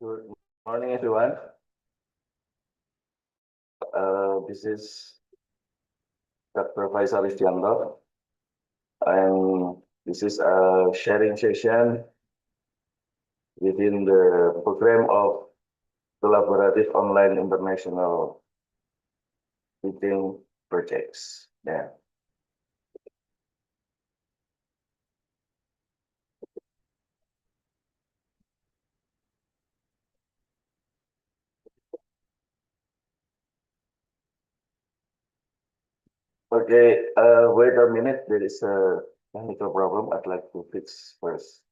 Good morning, everyone. This is Dr. Faisal Istianto, and this is a sharing session within the program of Collaborative Online International Meeting Projects. Yeah. Okay, wait a minute. There is a technical problem I'd like to fix first.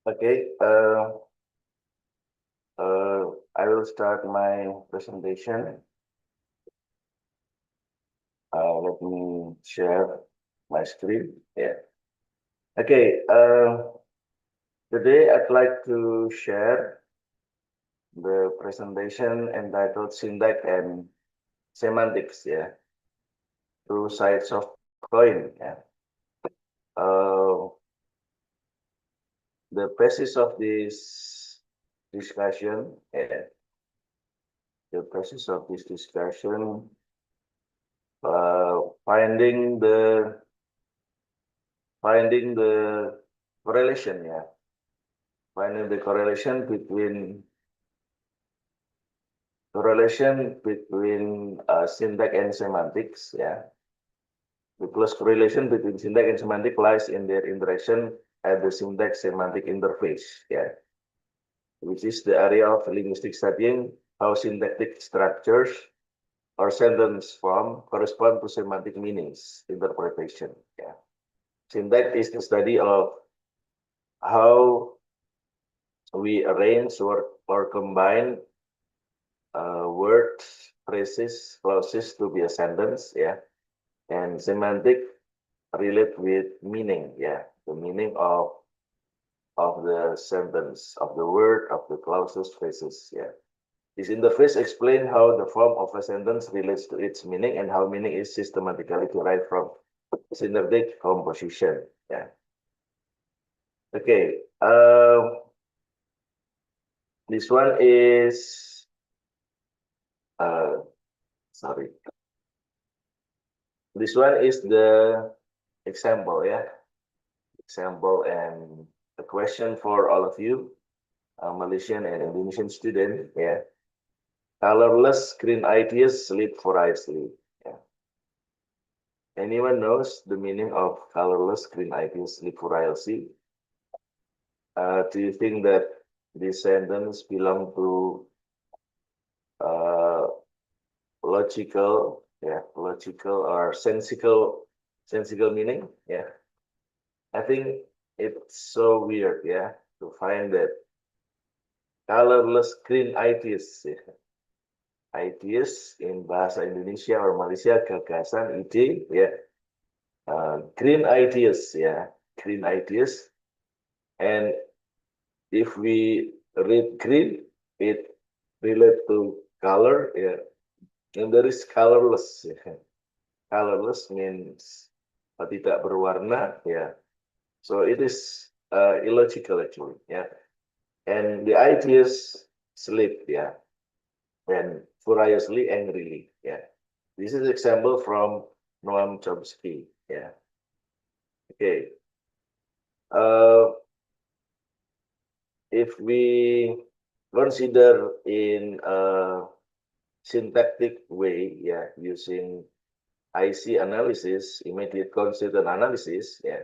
Okay, I will start my presentation. Let me share my screen. Yeah. Okay. Today I'd like to share the presentation entitled Syntax and Semantics. Yeah. Two sides of coin. Yeah. Uh, the basis of this discussion. Yeah. The basis of this discussion. Finding the correlation. Yeah. Finding the correlation between syntax and semantics. Yeah, the close correlation between syntax and semantic lies in their interaction at the syntax-semantic interface. Yeah, which is the area of linguistic studying how syntactic structures or sentence form correspond to semantic meanings interpretation. Yeah, syntax is the study of how we arrange or combine words, phrases, clauses to be a sentence. Yeah, and semantic relate with meaning. Yeah, the meaning of the sentence, of the word, of the clauses, phrases. Yeah, this interface explain how the form of a sentence relates to its meaning and how meaning is systematically derived from syntactic composition. Yeah. Okay. This one is uh, sorry. This one is the example. Yeah, example and a question for all of you, Malaysian and Indonesian student. Yeah. Colorless green ideas sleep furiously. Yeah. Anyone knows the meaning of colorless green ideas sleep furiously? Do you think that this sentence belong to uh, logical or sensical meaning? Yeah. I think it's so weird, yeah, to find that colorless green ideas. Yeah. Ideas in bahasa Indonesia or Malaysia, gagasan, ide, ya. Green ideas, ya, green ideas. And if we read green, it relate to color, ya. And there is colorless, ya. Colorless means tidak berwarna, ya. So it is illogical actually, ya. And the ideas sleep, ya. And furiously, angrily, ya. This is example from Noam Chomsky. Yeah. Okay. If we consider in a syntactic way, yeah, using IC analysis, immediate consistent analysis, yeah.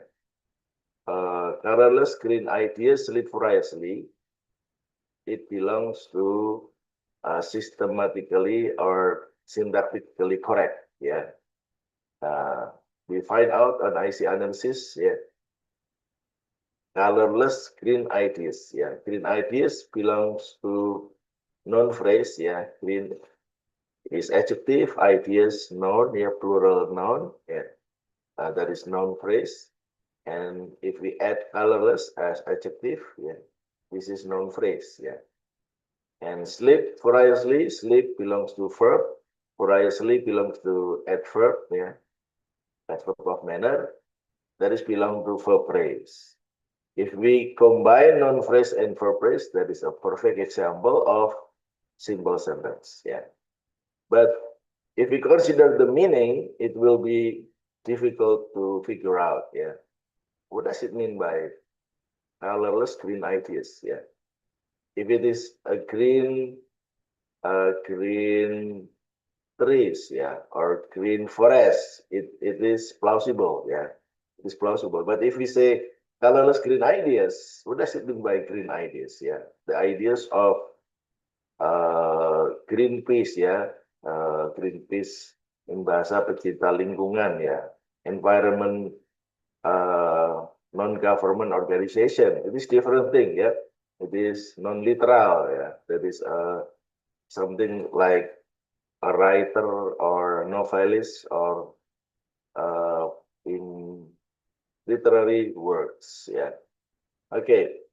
Colorless green ideas sleep furiously. It belongs to systematically or syntactically correct, yeah. We find out on IC analysis, yeah. Colorless green ideas, yeah. Green ideas belongs to noun phrase, yeah. Green is adjective, ideas noun, yeah, plural noun, yeah. That is noun phrase. And if we add colorless as adjective, yeah, this is noun phrase, yeah. And sleep furiously, sleep belongs to verb, furiously belongs to adverb, yeah, adverb of manner. That is belong to verb phrase. If we combine noun phrase and verb phrase, that is a perfect example of simple sentence, yeah. But if we consider the meaning, it will be difficult to figure out, yeah. What does it mean by colorless green ideas, yeah? If it is a green trees, yeah, or green forest, it is plausible, yeah, it is plausible. But if we say colorless green ideas, what does it mean by green ideas, yeah? The ideas of Greenpeace, ya, Greenpeace in bahasa pecinta lingkungan, ya, environment non-government organization. It is different thing, ya. It is non-literal, ya. That is something like a writer or novelist or in literary works, ya. Okay,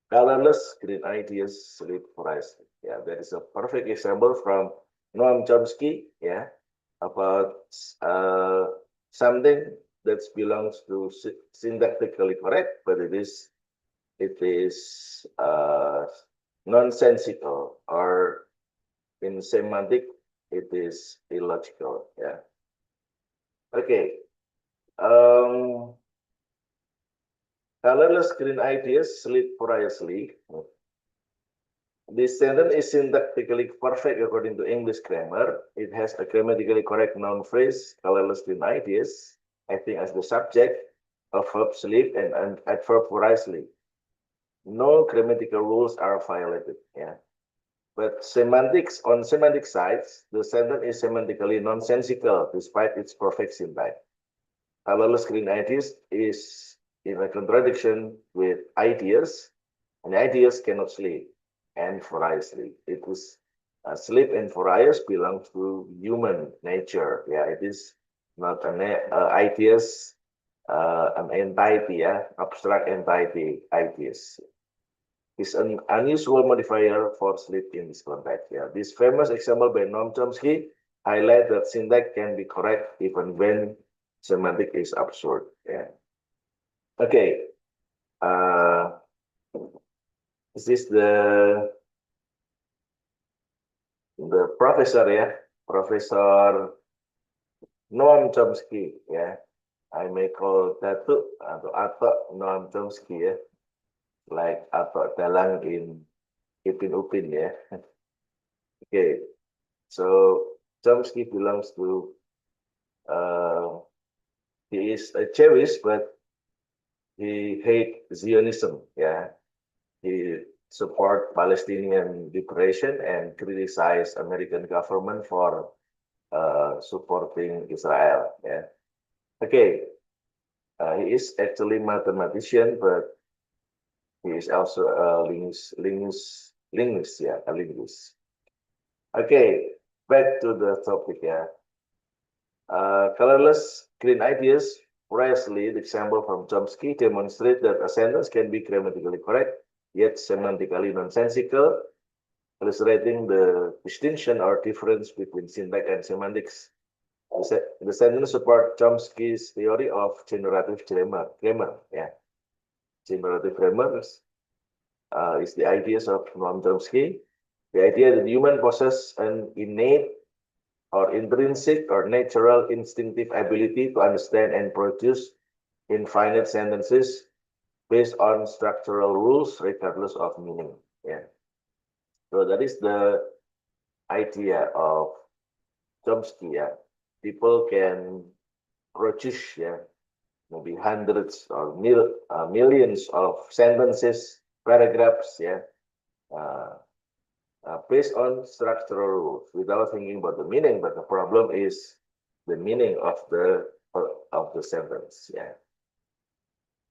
colorless green ideas sleep wisely. Yeah, that is a perfect example from Noam Chomsky. Yeah, about something that belongs to syntactically correct, but it is nonsensical, or in semantic it is illogical. Yeah. Okay. Colorless green ideas sleep furiously. This sentence is syntactically perfect according to English grammar. It has a grammatically correct noun phrase, colorless green ideas, acting as the subject, a verb sleep, and an adverb wisely. No grammatical rules are violated. Yeah. But on semantic sides, the sentence is semantically nonsensical despite its perfect syntax. Colorless green ideas is in a contradiction with ideas, and ideas cannot sleep. And furiously, it is sleep and furious belong to human nature. Yeah, it is not an ideas, an entity, yeah, abstract entity. Ideas is an unusual modifier for sleep in this context. Yeah, this famous example by Noam Chomsky highlight that syntax can be correct even when semantic is absurd. Yeah. Okay. This is the professor, ya, Profesor Noam Chomsky, ya. I may call Datuk atau Noam Chomsky, ya, like atau Dalang in Ipin Upin, ya. Okay, so Chomsky belongs to he is a Jewish, but he hate Zionism, yeah. He support Palestinian liberation and criticize American government for supporting Israel. Yeah. Okay. He is actually mathematician, but he is also a linguist, yeah, a linguist. Okay, back to the topic, yeah. Colorless green ideas, precisely the example from Chomsky, demonstrate that a sentence can be grammatically correct, yet semantically nonsensical, illustrating the distinction or difference between syntax and semantics. The sentence support Chomsky's theory of generative grammar. Yeah, generative grammar is the ideas of Noam Chomsky. The idea that human possess an innate or intrinsic or natural instinctive ability to understand and produce infinite sentences based on structural rules regardless of meaning. Yeah. So that is the idea of Chomsky. Yeah. people can produce, yeah, maybe hundreds or millions of sentences, paragraphs, yeah, uh, based on structural rules without thinking about the meaning. But the problem is the meaning of the sentence. Yeah.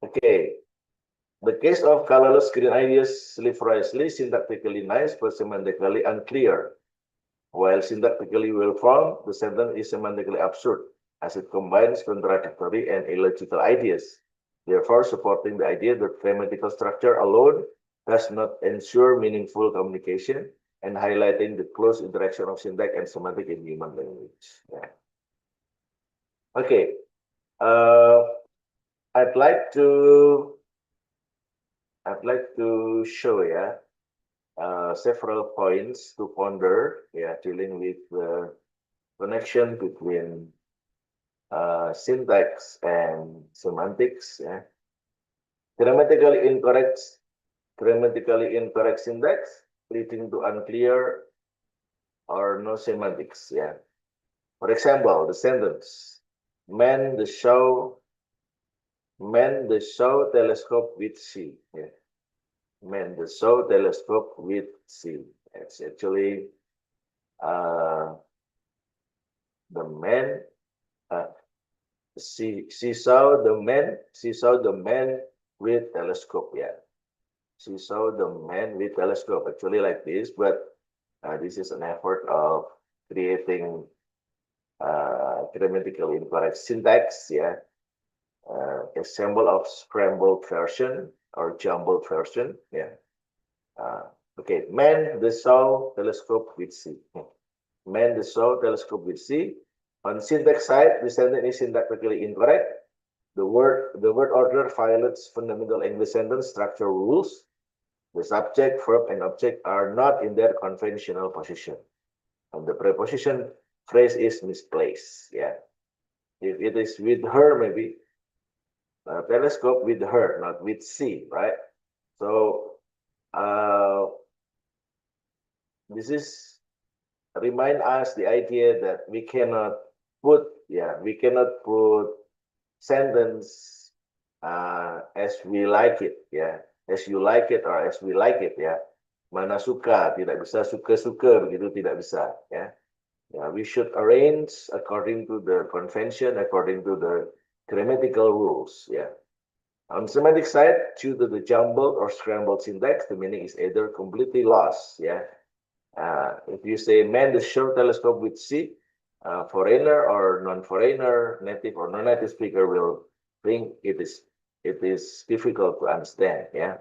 Okay. The case of colorless green ideas live wisely, syntactically nice but semantically unclear. While syntactically well-formed, the sentence is semantically absurd, as it combines contradictory and illogical ideas, therefore supporting the idea that grammatical structure alone does not ensure meaningful communication and highlighting the close interaction of syntax and semantic in human language. Yeah. Okay, uh, I'd like to show several points to ponder, dealing with the connection between syntax and semantics. Yeah. Grammatically incorrect, syntax leading to unclear or no semantics. Yeah. For example, the sentence "Man the show telescope with sea." Yeah. Man the show telescope with sea. It's actually uh, the man. Uh, she saw the man with telescope. Yeah. She saw the man with telescope, actually like this, but this is an effort of creating grammatically incorrect syntax, yeah, a symbol of scrambled version or jumbled version, yeah. Uh, okay, man the saw telescope with C. Man the saw telescope with C. On syntax side, the sentence is syntactically incorrect. The word order violates fundamental English sentence structure rules. The subject, verb, and object are not in their conventional position. And the preposition phrase is misplaced. Yeah. If it is with her, maybe telescope with her, not with C, right? So this is remind us the idea that we cannot put sentence as we like it, ya, as you like it or as we like it, ya. Mana suka, tidak bisa suka-suka, begitu tidak bisa, ya. Yeah, we should arrange according to the convention, according to the grammatical rules, yeah. On semantic side, due to the jumbled or scrambled syntax, the meaning is either completely lost, yeah. If you say man the short telescope with C, foreigner or non-foreigner, native or non-native speaker will think it is difficult to understand, yeah,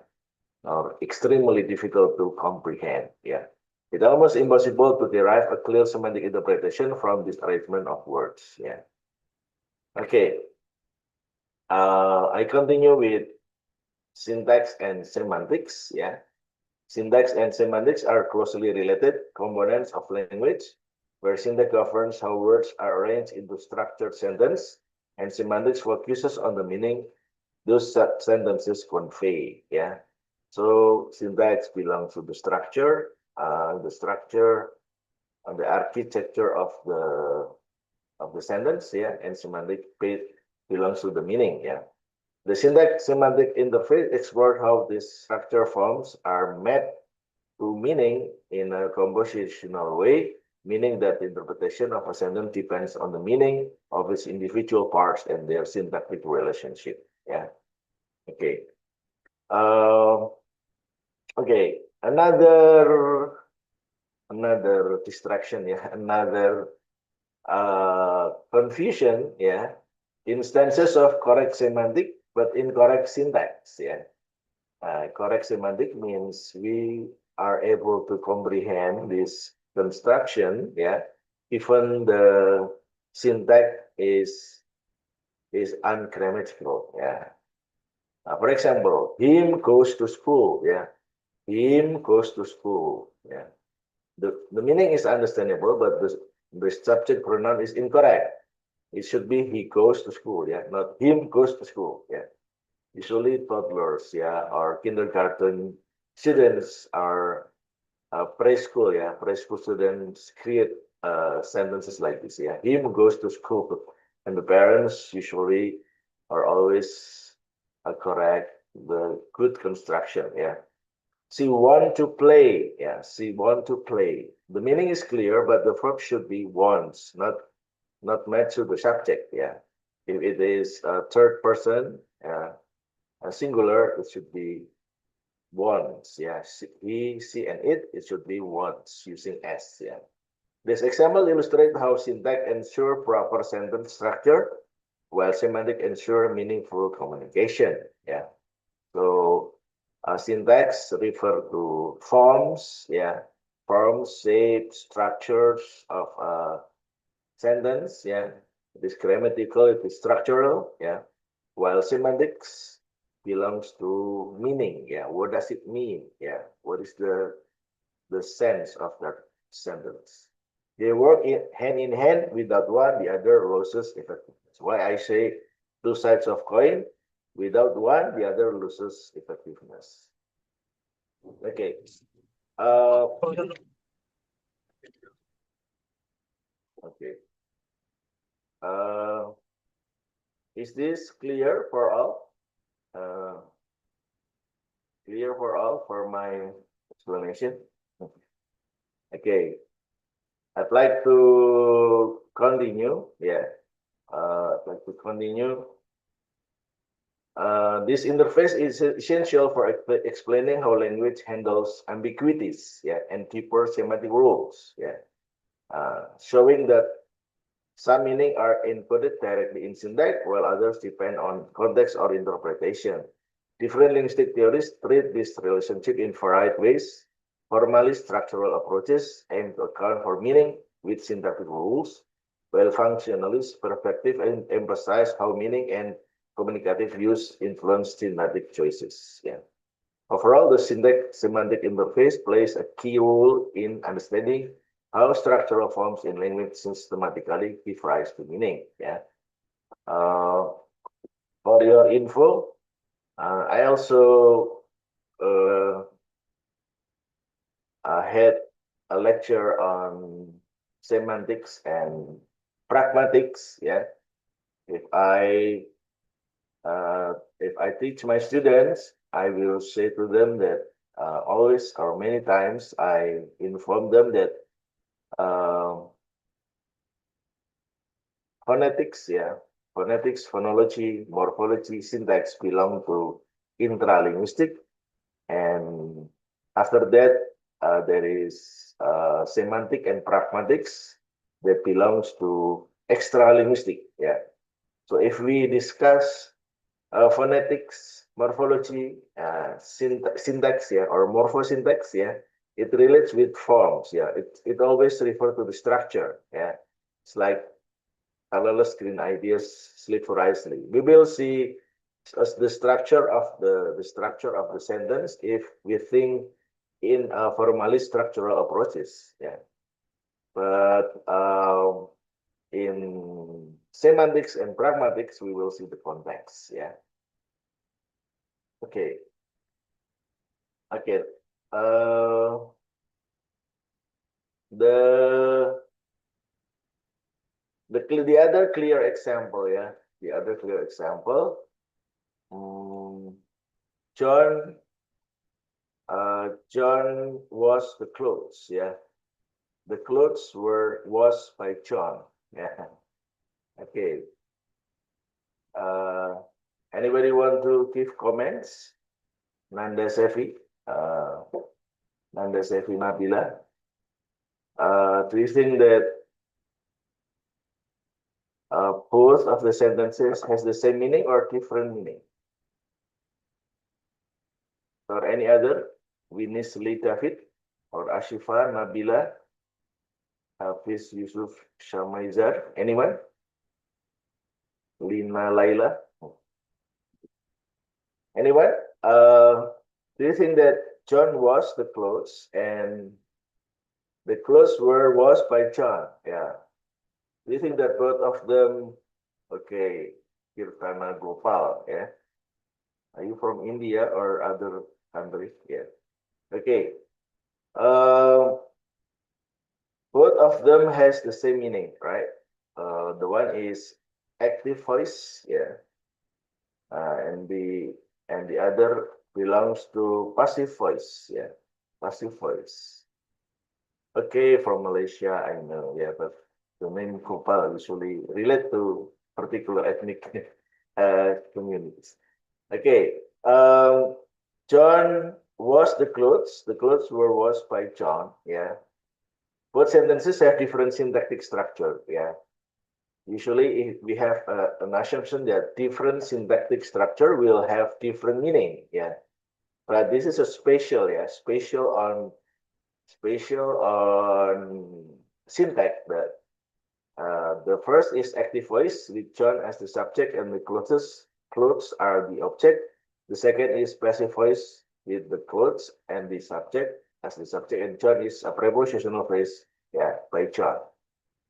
or extremely difficult to comprehend, yeah. It's almost impossible to derive a clear semantic interpretation from this arrangement of words, yeah. Okay, I continue with syntax and semantics, yeah. Syntax and semantics are closely related components of language, where syntax governs how words are arranged into structured sentence, and semantics focuses on the meaning those sentences convey. Yeah, so syntax belongs to the structure, and the architecture of the sentence. Yeah, and semantic belongs to the meaning. Yeah. The syntax-semantic interface explored how these structure forms are mapped to meaning in a compositional way, meaning that the interpretation of a sentence depends on the meaning of its individual parts and their syntactic relationship. Yeah. Okay. Um, okay. Another distraction. Yeah. Another confusion. Yeah. Instances of correct semantic but incorrect syntax. Yeah. Correct semantic means we are able to comprehend this construction, yeah, even the syntax is ungrammatical, yeah. For example, him goes to school, yeah. Him goes to school, yeah. The meaning is understandable, but the subject pronoun is incorrect. It should be he goes to school, yeah, not him goes to school, yeah. Usually toddlers, yeah, or kindergarten students are preschool, yeah, preschool students create sentences like this. Yeah, him goes to school, and the parents usually are always correct the good construction. Yeah, she want to play. Yeah, she want to play. The meaning is clear, but the verb should be wants, not match to the subject. Yeah, if it is a third person, a singular, it should be wants. Yeah, he, she, and it should be wants using s. Yeah. This example illustrates how syntax ensure proper sentence structure, while semantic ensure meaningful communication. Yeah. So syntax refer to forms. Yeah. Forms, shapes, structures of a sentence. Yeah. It is grammatical. It is structural. Yeah. While semantics belongs to meaning. Yeah. What does it mean? Yeah. What is the sense of that sentence? They work in hand. Without one, the other loses effectiveness. Why I say two sides of coin. Without one, the other loses effectiveness. Okay. Okay. Uh, is this clear for all? Uh, Clear for all for my explanation? Okay. I'd like to continue. Yeah. I'd like to continue. This interface is essential for explaining how language handles ambiguities, yeah, and deeper semantic rules, yeah, showing that some meaning are encoded directly in syntax, while others depend on context or interpretation. Different linguistic theories treat this relationship in varied ways. Formalist structural approaches aim to account for meaning with syntactic rules, while functionalist perspective emphasize how meaning and communicative use influence syntactic choices. Yeah. Overall, the syntax semantic interface plays a key role in understanding how structural forms in language systematically give rise to meaning. Yeah. Uh, for your info, I also had a lecture on semantics and pragmatics. Yeah. If I if I teach my students, I will say to them that always or many times I inform them that uh, phonetics, yeah, phonetics, phonology, morphology, syntax belong to intralinguistic, and after that there is semantic and pragmatics that belongs to extralinguistic. Yeah. So if we discuss phonetics, morphology, syntax, yeah, or morphosyntax, yeah, it relates with forms, yeah. It always refers to the structure, yeah. It's like colorless green ideas slip wisely. We will see as the structure of the structure of the sentence if we think in formalist structural approaches, yeah. But in semantics and pragmatics, we will see the context, yeah. Okay. Okay. Uh, the the other clear example, yeah, the other clear example. John, John was the clothes, yeah. The clothes were washed by John, yeah. Okay. Uh, Anybody want to give comments? Nanda Sefi, uh, Nanda Sefi Nabila. Do you think that both of the sentences has the same meaning or different meaning? Or any other? Winisli David or Ashifa Nabila, Hafiz Yusuf Shamaizar. Anyone? Lina Laila. Anyone? Do you think that John washed the clothes and the clothes were washed by John? Yeah. Do you think that both of them? Okay, Kirtana Gopal. Yeah. Are you from India or other country? Yeah. Okay. Uh, both both of them has the same meaning, right? The one is active voice, yeah, and the other belongs to passive voice, yeah, passive voice. Okay, from Malaysia, I know, yeah, but the name Kopal usually relate to particular ethnic communities. Okay, John washed the clothes. The clothes were washed by John, yeah. Both sentences have different syntactic structure, yeah. Usually, if we have an assumption that different syntactic structure will have different meaning, yeah. But this is a spatial, yeah, spatial on syntax. But the first is active voice with John as the subject and the clothes are the object. The second is passive voice with the clothes and the subject as the subject, and John is a prepositional phrase, yeah, by John.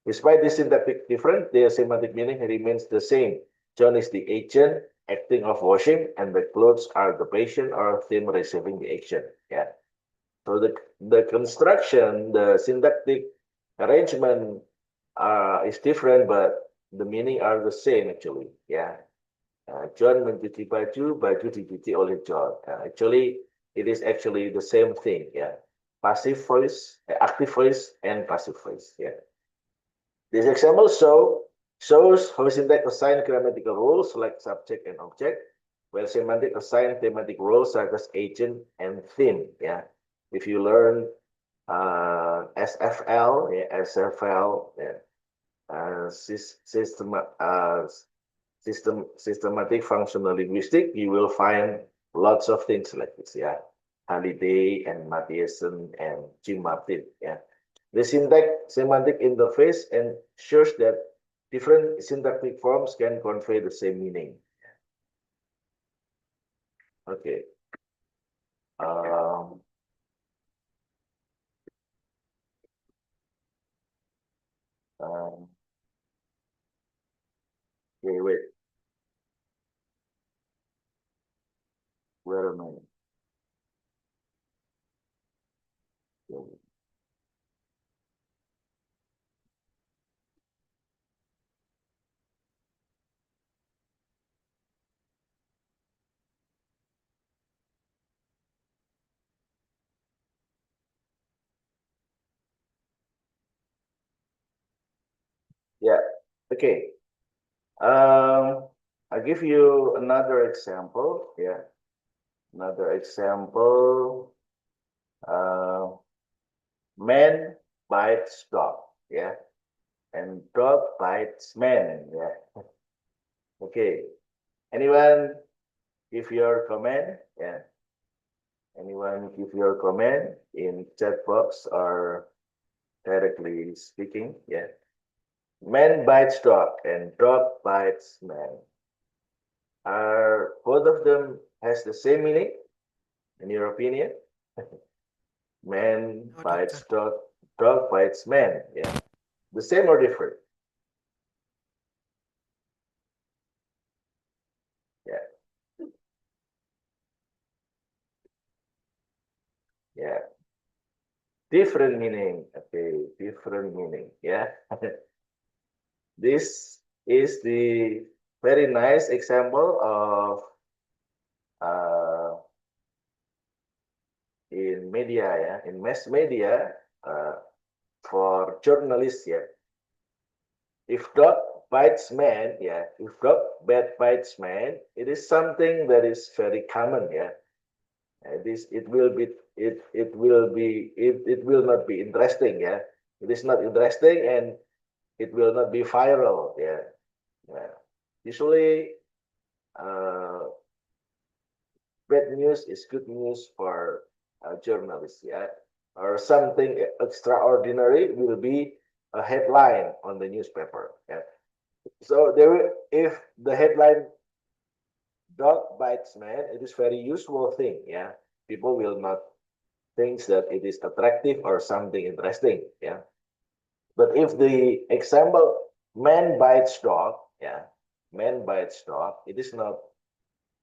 Despite this syntactic difference, their semantic meaning remains the same. John is the agent acting of washing, and the clothes are the patient or theme receiving the action. Yeah. So the construction, the syntactic arrangement is different, but the meaning are the same actually. Yeah. John mencuci baju, baju dicuci oleh John. Actually, it is actually the same thing. Yeah. Passive voice, active voice, and passive voice. Yeah. This example shows how syntax assign grammatical roles like subject and object, while semantic assign thematic roles such as agent and theme. Yeah, if you learn SFL, yeah, SFL, yeah, systematic functional linguistic, you will find lots of things like this. Yeah, Halliday and Mathiesen and Jim Martin. Yeah. The syntax semantic interface ensures that different syntactic forms can convey the same meaning. Okay. Um, um, okay, wait. Where am I? Yeah. Okay. I'll give you another example. Yeah. Another example. Uh, Man bites dog. Yeah. And dog bites man. Yeah. Okay. Anyone give your comment? Yeah. Anyone give your comment in chat box or directly speaking? Yeah. Man bites dog and dog bites man. Are both of them has the same meaning in your opinion? Man No, bites doctor. dog, dog bites man. Yeah. The same or different? Yeah. Yeah. Different meaning. Okay. Different meaning. Yeah. This is the very nice example of uh, in media, yeah, in mass media, uh, for journalists, yeah. If dog bites man, yeah, if dog bad bites man, it is something that is very common, yeah. It will be it will not be interesting, yeah. It is not interesting and it will not be viral, yeah. Yeah. Usually, uh, bad news is good news for journalists, yeah. Or something extraordinary will be a headline on the newspaper, yeah. So there, if the headline "dog bites man," it is very usual thing, yeah. People will not think that it is attractive or something interesting, yeah. But if the example "man bites dog," yeah, man bites dog, it is not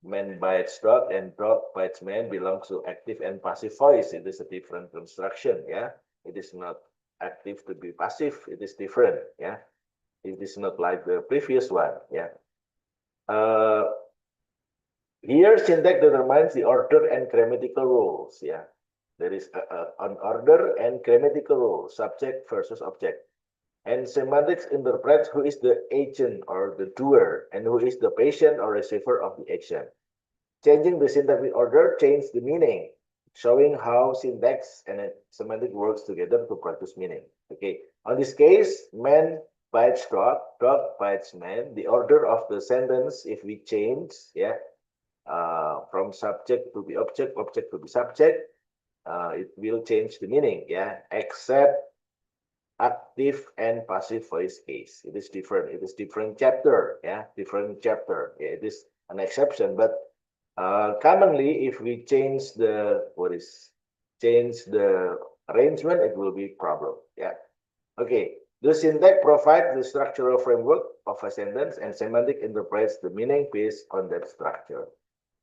man bites dog and dog bites man belongs to active and passive voice. It is a different construction. Yeah, it is not. active to be passive. It is different. Yeah, it is not like the previous one. Yeah. Here, syntax determines the order and grammatical rules. Yeah, there is an order and grammatical rule, subject versus object. And semantics interprets who is the agent or the doer and who is the patient or receiver of the action. Changing the syntactic order changes the meaning, showing how syntax and semantic works together to produce meaning. Okay, on this case, man bites dog bites man. The order of the sentence, if we change, yeah, from subject to the object, object to the subject, it will change the meaning, yeah, except active and passive voice case. It is different. It is different chapter, yeah, different chapter. Yeah, it is an exception, but commonly, if we change the change the arrangement, it will be problem. Yeah. Okay. The syntax provides the structural framework of a sentence, and semantic interprets the meaning based on that structure.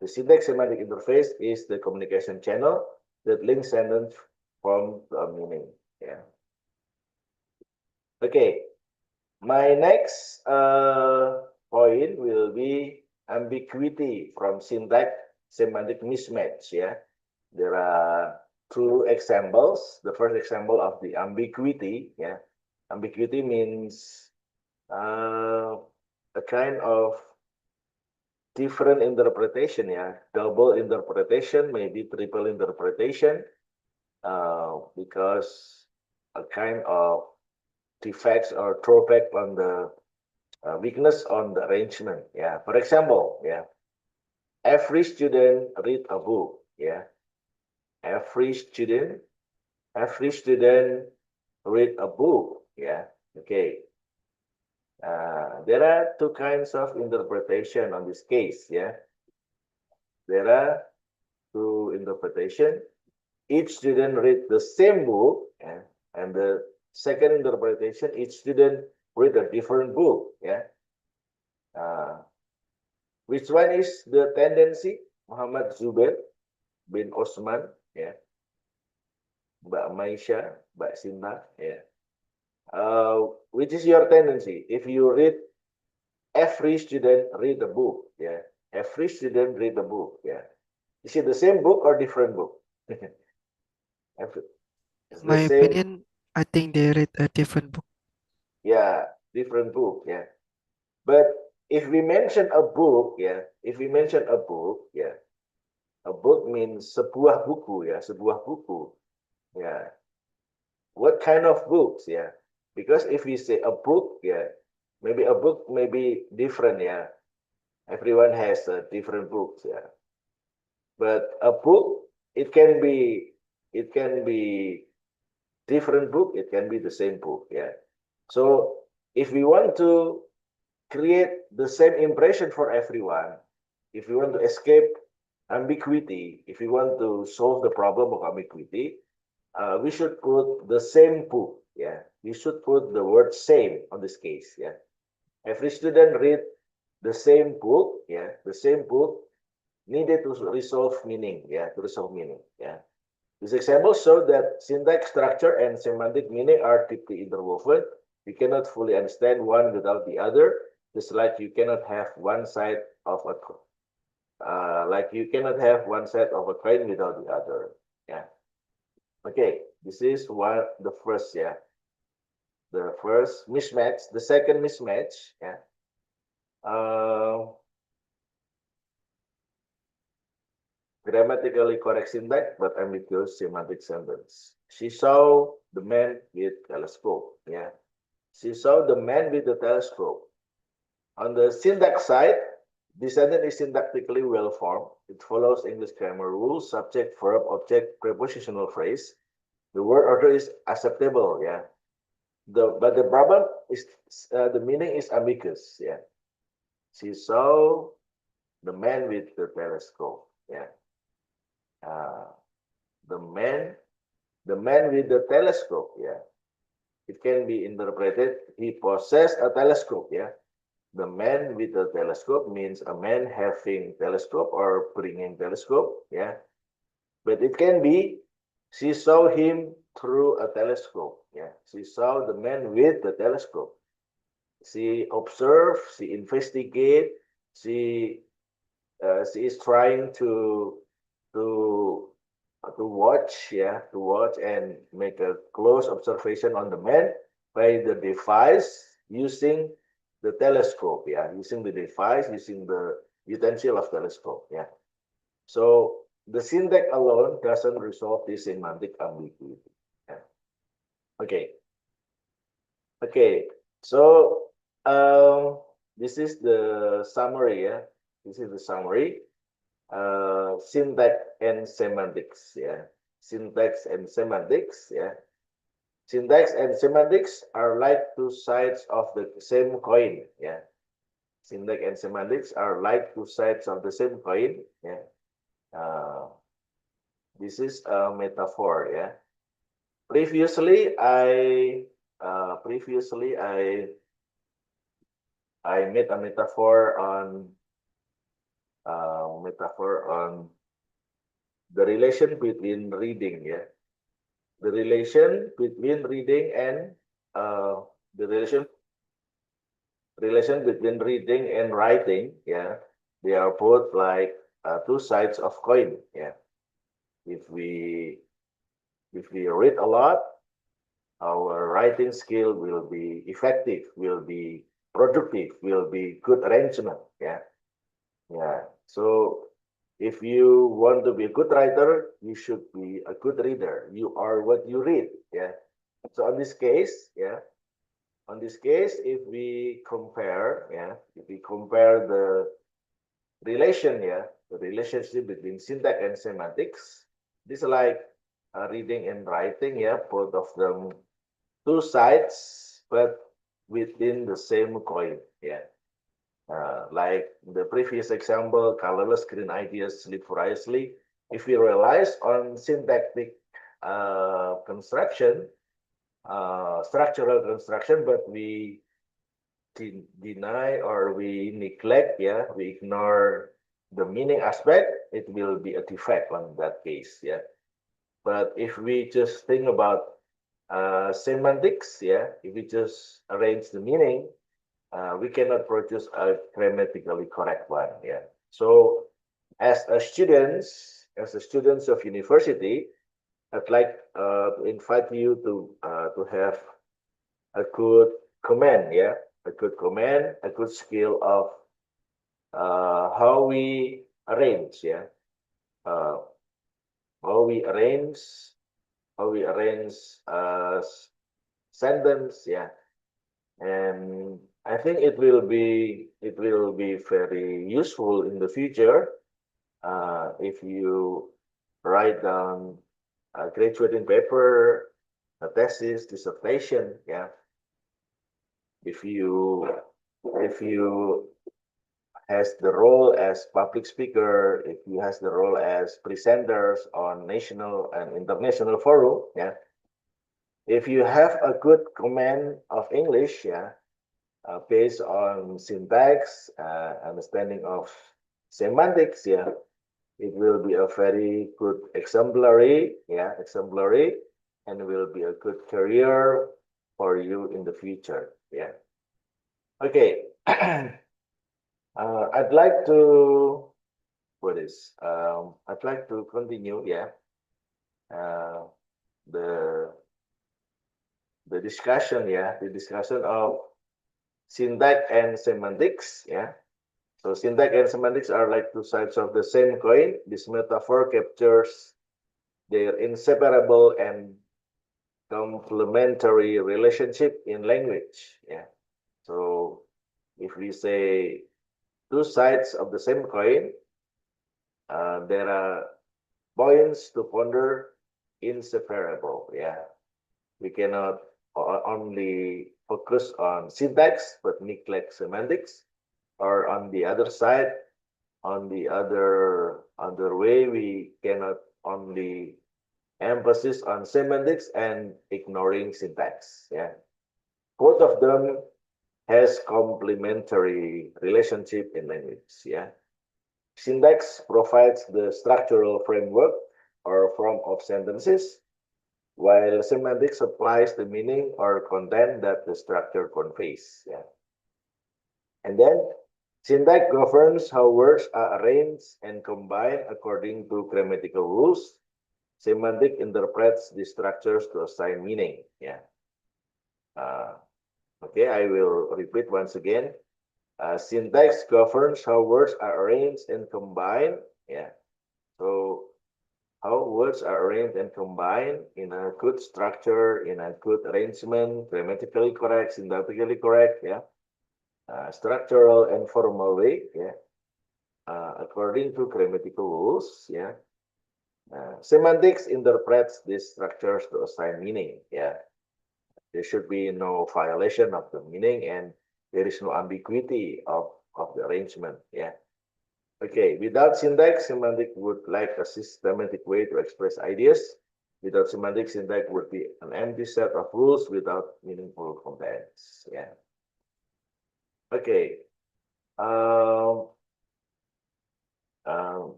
The syntax semantic interface is the communication channel that links sentence from the meaning. Yeah. Okay. My next point will be ambiguity from syntax semantic mismatch. Yeah, there are two examples. The first example of the ambiguity. Yeah, ambiguity means a kind of different interpretation. Yeah, double interpretation, maybe triple interpretation, because a kind of defects or throwback on the weakness on the arrangement. Yeah, for example, yeah, every student read a book. Yeah, every student, every student read a book. Yeah, okay. There are two kinds of interpretation on this case. Yeah, there are two interpretation. Each student read the same book, yeah? And the second interpretation, each student read a different book. Yeah. Which one is the tendency? Muhammad Zubair bin Osman, ya, Mbak Maisha, Mbak Sinta, ya. Which is your tendency? If you read, every student read a book, yeah. Every student read a book, yeah. Is it the same book or different book? Every, it's In the my same, opinion, I think they read a different book. yeah, different book, yeah. But if we mention a book, yeah, if we mention a book, yeah, a book means sebuah buku, ya, sebuah buku, ya. What kind of books, yeah? Because if we say a book, yeah, maybe a book may be different, yeah. Everyone has different books, yeah. But a book, it can be different book, it can be the same book, yeah. So if we want to create the same impression for everyone, if we want to escape ambiguity, if we want to solve the problem of ambiguity, we should put the same book. Yeah, we should put the word same on this case. Yeah, every student read the same book. Yeah, the same book needed to resolve meaning. Yeah, to resolve meaning. Yeah, this example shows that syntax structure and semantic meaning are deeply interwoven. You cannot fully understand one without the other. Just like you cannot have one side of a like you cannot have one side of a coin without the other. Yeah. Okay, this is what the first, yeah, the first mismatch. The second mismatch, yeah, uh, grammatically correct syntax but ambiguous semantic sentence. She saw the man with telescope. Yeah, she saw the man with the telescope. On the syntax side, the sentence is syntactically well formed. It follows English grammar rules: subject, verb, object, prepositional phrase. The word order is acceptable. Yeah, but the problem is the meaning is ambiguous. Yeah, she saw the man with the telescope. Yeah, uh, the man, the man with the telescope. Yeah, it can be interpreted he possessed a telescope. Yeah, the man with the telescope means a man having telescope or bringing telescope. Yeah, but it can be she saw him through a telescope. Yeah, she saw the man with the telescope. She observed, she investigate, she she is trying to watch, yeah, to watch and make a close observation on the man by the device using the telescope, yeah, using the device, using the utensil of telescope, yeah. So the syntax alone doesn't resolve this semantic ambiguity. Yeah. Okay. Okay. So this is the summary, yeah. This is the summary. Syntax and semantics, yeah. Syntax and semantics, yeah. Syntax and semantics are like two sides of the same coin, yeah. Syntax and semantics are like two sides of the same coin, yeah. Uh, this is a metaphor, yeah. Previously, I made a metaphor on the relation between reading, yeah, the relation between reading and the relation between reading and writing, yeah, they are both like two sides of coin, yeah. If we read a lot, our writing skill will be effective, will be productive, will be good arrangement, yeah, yeah. So if you want to be a good writer, you should be a good reader. You are what you read, yeah. So on this case, yeah, on this case, if we compare, yeah, if we compare the relation, yeah, the relationship between syntax and semantics, this is like reading and writing, yeah, both of them two sides, but within the same coin, yeah. Like the previous example, colorless green ideas sleep voraciously. If we realize on syntactic construction, structural construction, but we deny or we neglect, yeah, we ignore the meaning aspect, it will be a defect on that case, yeah. But if we just think about semantics, yeah, if we just arrange the meaning, we cannot produce a grammatically correct one, yeah. So as a students of university, I'd like to invite you to have a good command, yeah, a good command, a good skill of how we arrange, yeah, uh, how we arrange, how we arrange sentence, yeah, and I think it will be very useful in the future if you write down a graduating paper, a thesis, dissertation, yeah. If you if you has the role as public speaker, if you has the role as presenters on national and international forum, yeah. If you have a good command of English, yeah, based on syntax, understanding of semantics, yeah, it will be a very good exemplary, yeah, exemplary, and will be a good career for you in the future, yeah. Okay, I'd like to what is I'd like to continue, yeah, uh, the discussion, yeah, the discussion of syntax and semantics, yeah. So syntax and semantics are like two sides of the same coin. This metaphor captures their inseparable and complementary relationship in language. Yeah. So if we say two sides of the same coin, there are points to ponder inseparable. Yeah. We cannot only focus on syntax but neglect semantics. Or on the other side, on the other way, we cannot only emphasis on semantics and ignoring syntax. Yeah, both of them has complementary relationship in language. Yeah, syntax provides the structural framework or form of sentences, while semantics applies the meaning or content that the structure conveys. Yeah. And then syntax governs how words are arranged and combined according to grammatical rules. Semantic interprets the structures to assign meaning. Yeah. Okay, I will repeat once again. Syntax governs how words are arranged and combined. Yeah. So how words are arranged and combined in a good structure, in a good arrangement, grammatically correct, syntactically correct. Yeah. Structural and formal way. Yeah. According to grammatical rules. Yeah. Semantics interprets these structures to assign meaning. Yeah. There should be no violation of the meaning and there is no ambiguity of the arrangement. Yeah. Okay, without syntax, semantic would like a systematic way to express ideas. Without semantic, syntax would be an empty set of rules without meaningful contents. Yeah. Okay. Um,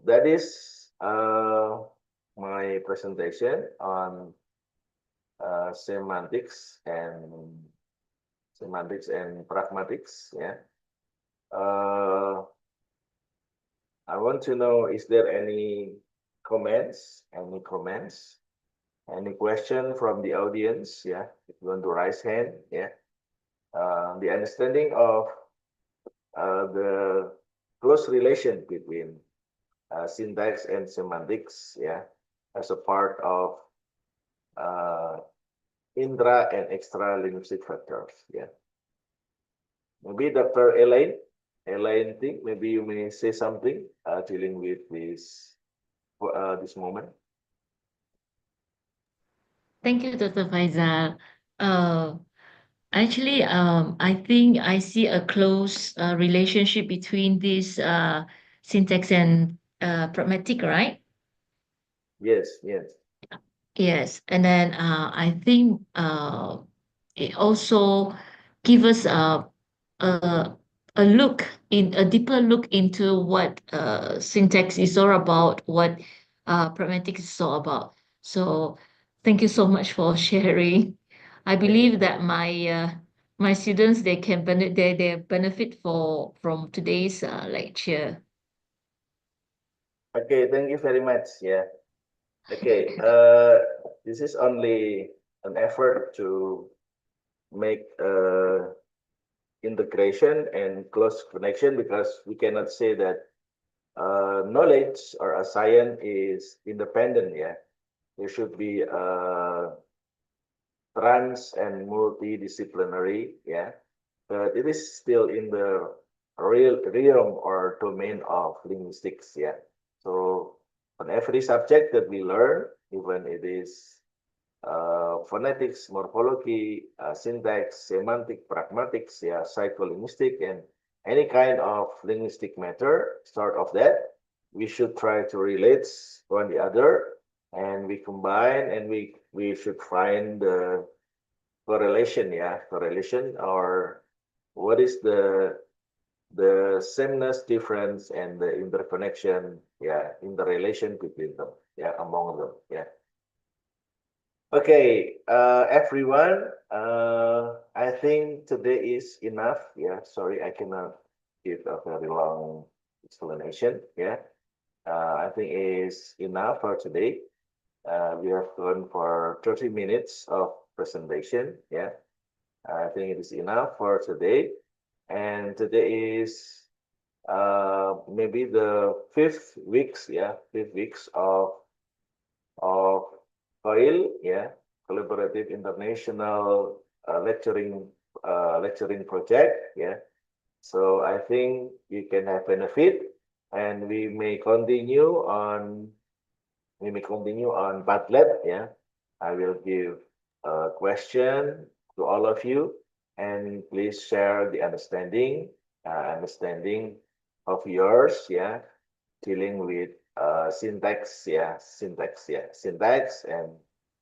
that is my presentation on semantics and pragmatics. Yeah. Uh, I want to know, is there any comments? Any comments? Any question from the audience? Yeah, if you want to raise hand. Yeah. The understanding of the close relation between syntax and semantics. Yeah, as a part of uh, intra and extra linguistic factors. Yeah. Maybe Dr. Elaine, think maybe you may say something dealing with this moment. Thank you, Dr. Faisal. Uh, Actually, I think I see a close relationship between this syntax and pragmatic, right? Yes, yes. Yes, and then I think it also give us a a look in a deeper look into what syntax is all about, what pragmatic is all about. So thank you so much for sharing. I believe that my students they can they benefit from today's lecture. Okay, thank you very much. Yeah. Okay. This is only an effort to make integration and close connection because we cannot say that knowledge or a science is independent. Yeah. There should be trans and multidisciplinary. Yeah. But it is still in the real realm or domain of linguistics. Yeah. So on every subject that we learn, even it is phonetics, morphology, syntax, semantic, pragmatics, yeah, psycholinguistic, and any kind of linguistic matter, sort of that, we should try to relate one the other, and we combine, and we should find the correlation, yeah, correlation, or what is the sameness, difference, and the interconnection, yeah, in the relation between them, yeah, among them, yeah. Okay, everyone, I think today is enough. Yeah, sorry, I cannot give a very long explanation. Yeah, I think is enough for today. We have gone for 30 minutes of presentation. Yeah, I think it is enough for today. And today is maybe the fifth weeks, yeah, 5 weeks of COIL, yeah, collaborative international lecturing project, yeah. So I think you can have benefit, and we may continue on Padlet, yeah. I will give a question to all of you, and please share the understanding of yours, yeah, dealing with syntax, yeah, syntax and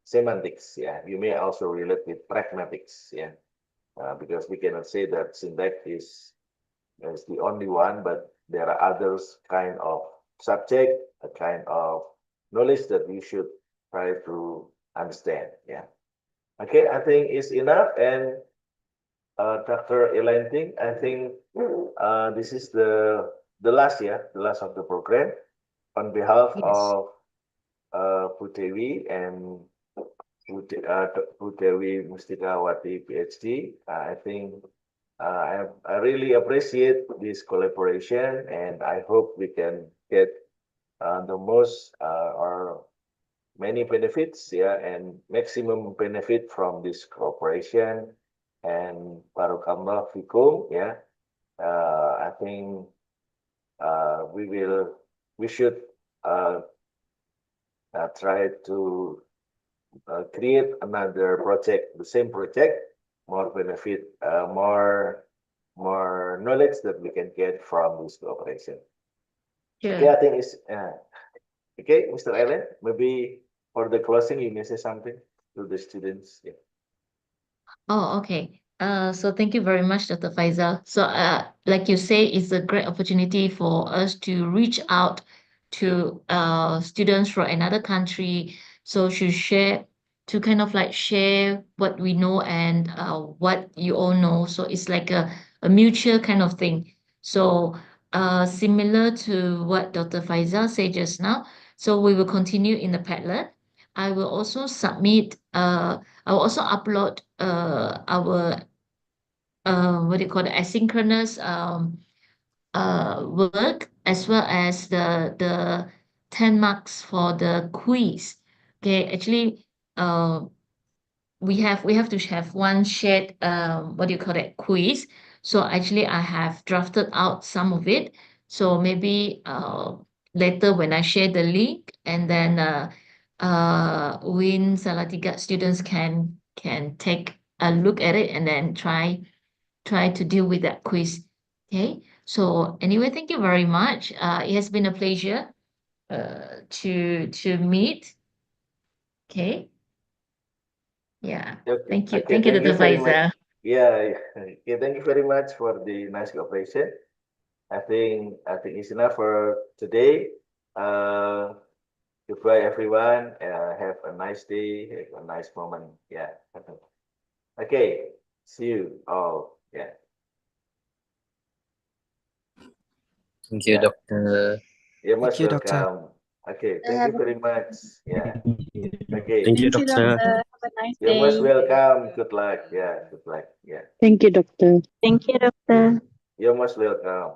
semantics, yeah. You may also relate with pragmatics, yeah, because we cannot say that syntax is the only one, but there are others kind of subject, a kind of knowledge that we should try to understand. Yeah. Okay, I think it's enough. And Dr. Elanting, I think this is the last the last of the program. On behalf Yes. of Putewi and Putewi Mustikawati PhD, I think I really appreciate this collaboration, and I hope we can get the most or many benefits, yeah, and maximum benefit from this cooperation. And Barakallah fikum, yeah. I think we should uh, try to create another project, the same project, more benefit, more knowledge that we can get from this cooperation. Okay, I Sure. think it's okay, Mr. Allen. Maybe for the closing, you may say something to the students. Yeah. Oh, okay. So thank you very much, Dr. Faisal. So, like you say, it's a great opportunity for us to reach out to students from another country. So to kind of like share what we know and what you all know. So it's like a mutual kind of thing. So, similar to what Dr. Faisal said just now. So we will continue in the Padlet. I will also submit I will also upload our what do you call it, asynchronous work, as well as the 10 marks for the quiz. Okay, actually we have to have one shared what do you call it, quiz. So actually I have drafted out some of it. So maybe later when I share the link, and then Win Salatiga students can take a look at it and then try to deal with that quiz. Okay. So anyway, thank you very much. It has been a pleasure to meet. Okay. Yeah. Okay. Thank you. Okay. Thank you, Thank you Dr. very much. Faisal. Yeah. Okay. Thank you very much for the nice cooperation. I think it's enough for today. Uh, Goodbye, everyone. Have a nice day. Have a nice moment. Yeah. Okay. See you all. Yeah. Thank you, Yeah. Doctor. You're Thank most you, doctor. welcome. Okay. Thank you very much. Yeah. Thank Okay. you, Thank you, Doctor. doctor. Have a nice You're most day. welcome. Good luck. Yeah. Good luck. Yeah. Thank you, doctor. Thank you, doctor. You're most welcome.